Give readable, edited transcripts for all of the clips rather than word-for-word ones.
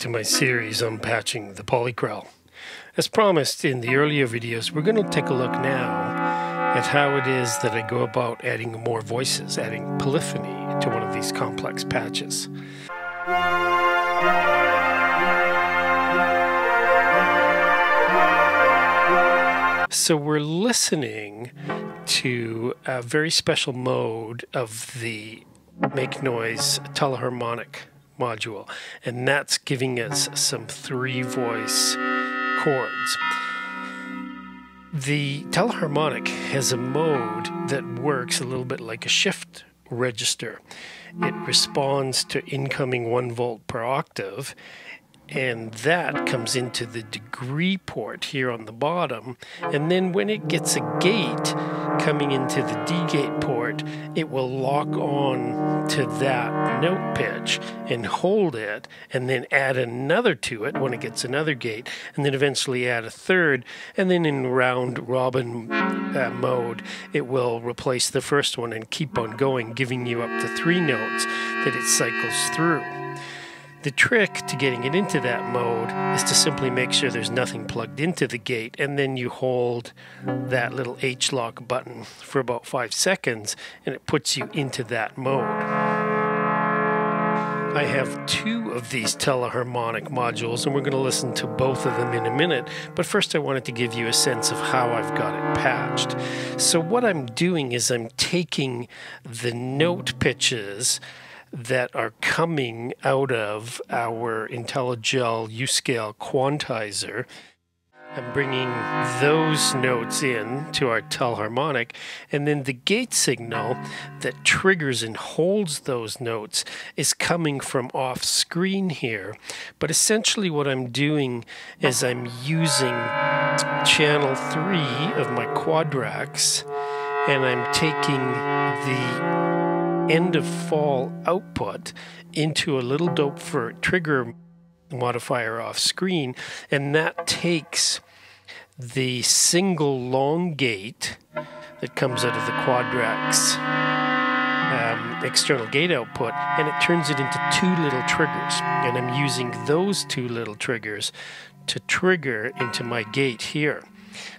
to my series on patching the PolyKrell. As promised in the earlier videos, we're going to take a look now at how it is that I go about adding more voices, adding polyphony to one of these complex patches. So we're listening to a very special mode of the make noise teleharmonic module, and that's giving us some 3-voice chords. The teleharmonic has a mode that works a little bit like a shift register. It responds to incoming 1 volt per octave, and that comes into the degree port here on the bottom, and then when it gets a gate coming into the D gate port, it will lock on to that note pitch and hold it, and then add another to it when it gets another gate, and then eventually add a third, and then in round robin mode it will replace the first one and keep on going, giving you up to 3 notes that it cycles through. The trick to getting it into that mode is to simply make sure there's nothing plugged into the gate, and then you hold that little H-lock button for about 5 seconds and it puts you into that mode. I have 2 of these teleharmonic modules and we're going to listen to both of them in a minute, but first I wanted to give you a sense of how I've got it patched. So what I'm doing is I'm taking the note pitches that are coming out of our IntelliGel U-Scale quantizer. I'm bringing those notes in to our telharmonic, and then the gate signal that triggers and holds those notes is coming from off screen here. But essentially what I'm doing is I'm using channel 3 of my quadrax, and I'm taking the end of fall output into a little dope for trigger modifier off screen, and that takes the single long gate that comes out of the quadrax external gate output, and it turns it into 2 little triggers, and I'm using those 2 little triggers to trigger into my gate here.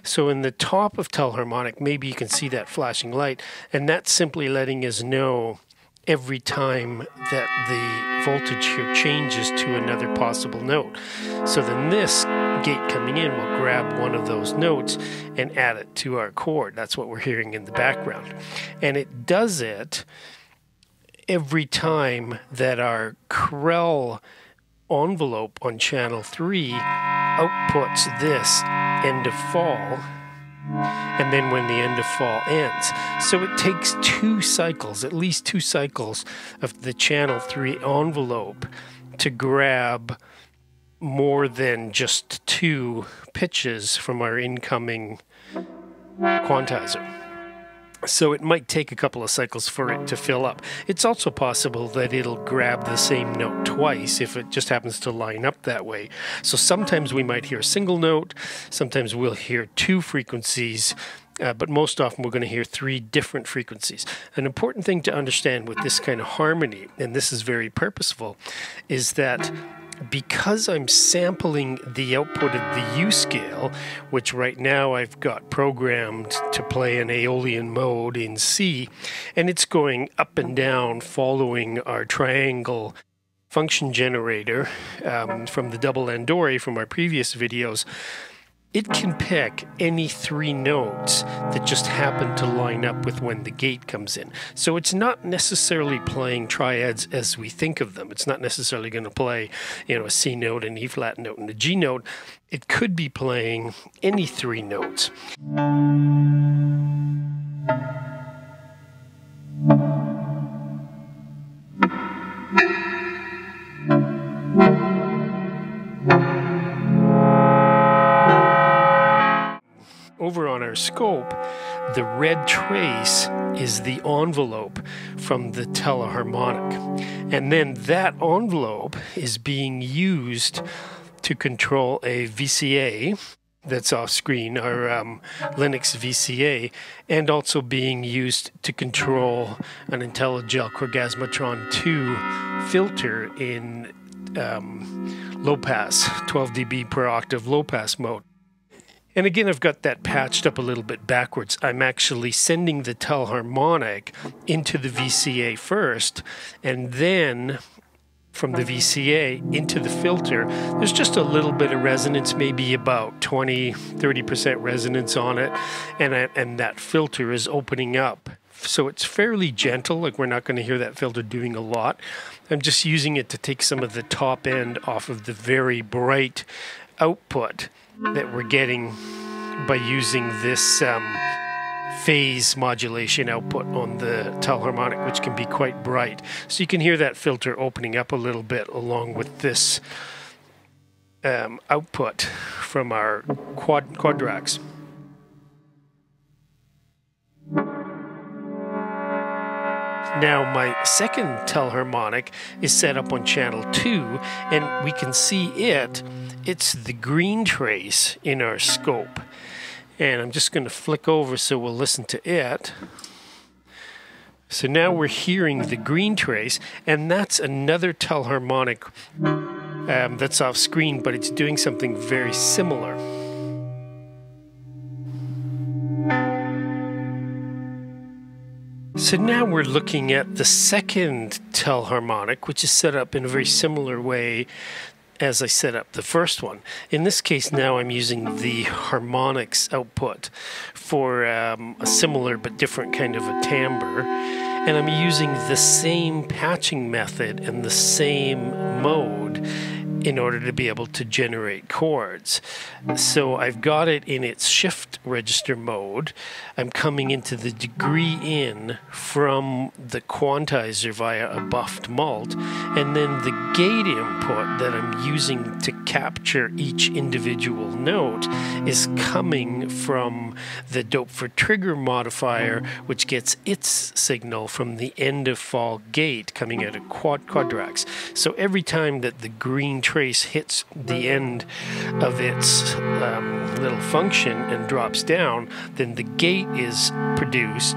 So in the top of telharmonic, maybe you can see that flashing light, and that's simply letting us know every time that the voltage here changes to another possible note. So then this gate coming in will grab one of those notes and add it to our chord. That's what we're hearing in the background. And it does it every time that our Krell envelope on channel 3 outputs this end of fall, and then when the end of fall ends. So it takes 2 cycles, at least 2 cycles of the channel 3 envelope to grab more than just 2 pitches from our incoming quantizer. So it might take a couple of cycles for it to fill up. It's also possible that it'll grab the same note twice if it just happens to line up that way. So sometimes we might hear a single note, sometimes we'll hear 2 frequencies, but most often we're going to hear 3 different frequencies. An important thing to understand with this kind of harmony, and this is very purposeful, is that because I'm sampling the output of the U-Scale, which right now I've got programmed to play an Aeolian mode in C, and it's going up and down following our triangle function generator from the double Andori from our previous videos, it can pick any 3 notes that just happen to line up with when the gate comes in. So it's not necessarily playing triads as we think of them. It's not necessarily going to play, a C note, an E flat note, and a G note. It could be playing any 3 notes. Over on our scope, the red trace is the envelope from the teleharmonic. And then that envelope is being used to control a VCA that's off screen, our Linux VCA, and also being used to control an IntelliGel Orgasmatron 2 filter in low pass, 12 dB per octave low pass mode. And again, I've got that patched up a little bit backwards. I'm actually sending the telharmonic into the VCA first, and then from the VCA into the filter. There's just a little bit of resonance, maybe about 20-30% resonance on it, and that filter is opening up. So it's fairly gentle, like we're not going to hear that filter doing a lot. I'm just using it to take some of the top end off of the very bright output that we're getting by using this phase modulation output on the telharmonic, which can be quite bright. So you can hear that filter opening up a little bit along with this output from our quadrax. Now my second telharmonic is set up on channel 2, and we can see it's the green trace in our scope. And I'm just going to flick over so we'll listen to it. So now we're hearing the green trace, and that's another telharmonic that's off screen, but it's doing something very similar. So now we're looking at the second telharmonic, which is set up in a very similar way as I set up the first one. In this case now I'm using the harmonics output for a similar but different kind of a timbre, and I'm using the same patching method and the same mode in order to be able to generate chords. So I've got it in its shift register mode. I'm coming into the degree in from the quantizer via a buffed mult, and then the gate input that I'm using to capture each individual note is coming from the dope for trigger modifier, which gets its signal from the end of fall gate coming out of quadrax. So every time that the green trace hits the end of its little function and drops down, then the gate is produced.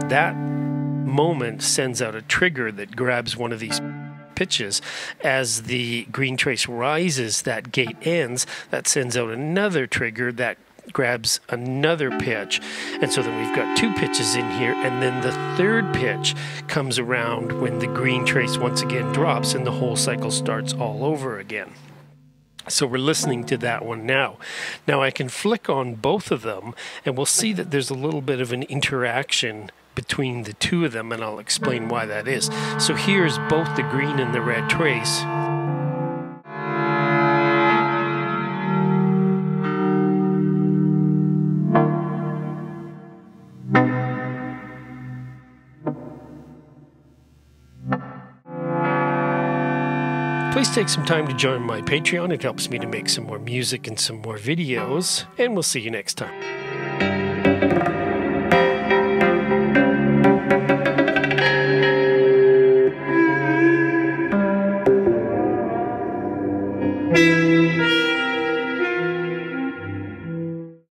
That moment sends out a trigger that grabs one of these pitches. As the green trace rises, that gate ends, that sends out another trigger that grabs another pitch, and so then we've got two pitches in here, and then the third pitch comes around when the green trace once again drops and the whole cycle starts all over again. So we're listening to that one now. Now I can flick on both of them and we'll see that there's a little bit of an interaction between the two of them, and I'll explain why that is. So here's both the green and the red trace. Please take some time to join my Patreon. It helps me to make some more music and some more videos, and we'll see you next time.